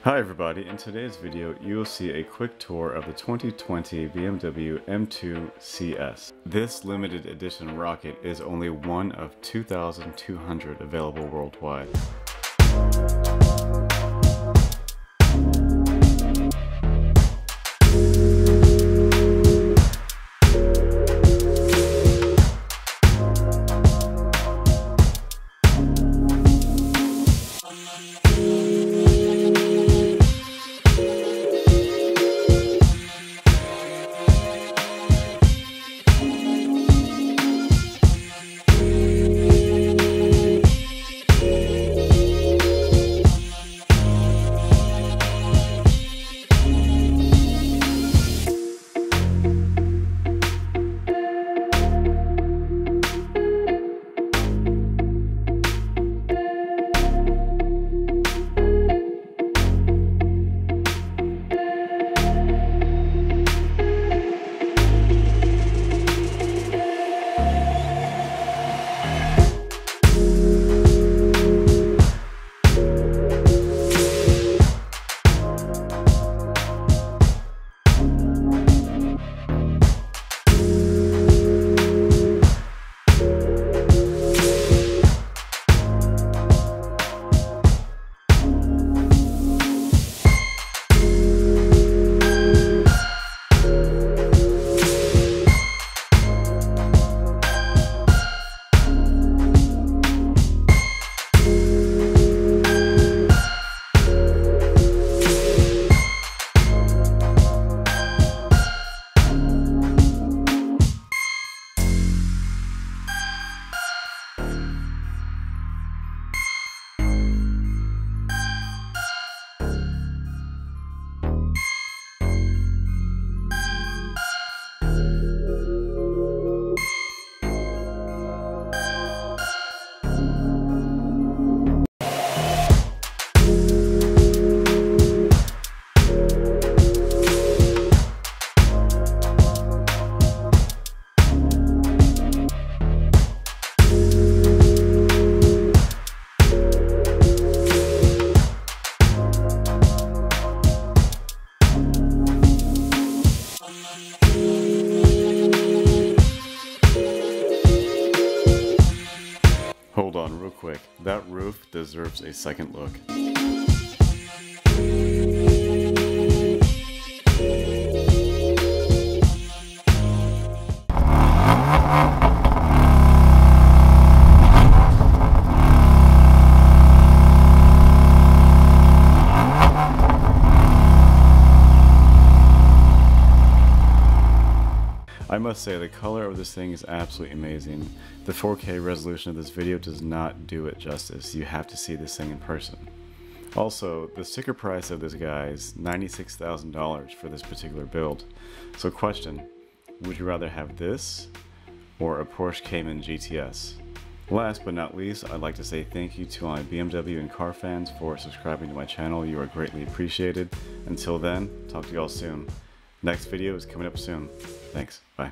Hi everybody, in today's video you will see a quick tour of the 2020 BMW M2 CS. This limited edition rocket is only one of 2,200 available worldwide. Hold on real quick, that roof deserves a second look. I must say, the color of this thing is absolutely amazing. The 4K resolution of this video does not do it justice. You have to see this thing in person. Also, the sticker price of this guy is $96,000 for this particular build. So question, would you rather have this or a Porsche Cayman GTS? Last but not least, I'd like to say thank you to my BMW and car fans for subscribing to my channel. You are greatly appreciated. Until then, talk to you all soon. Next video is coming up soon. Thanks. Bye.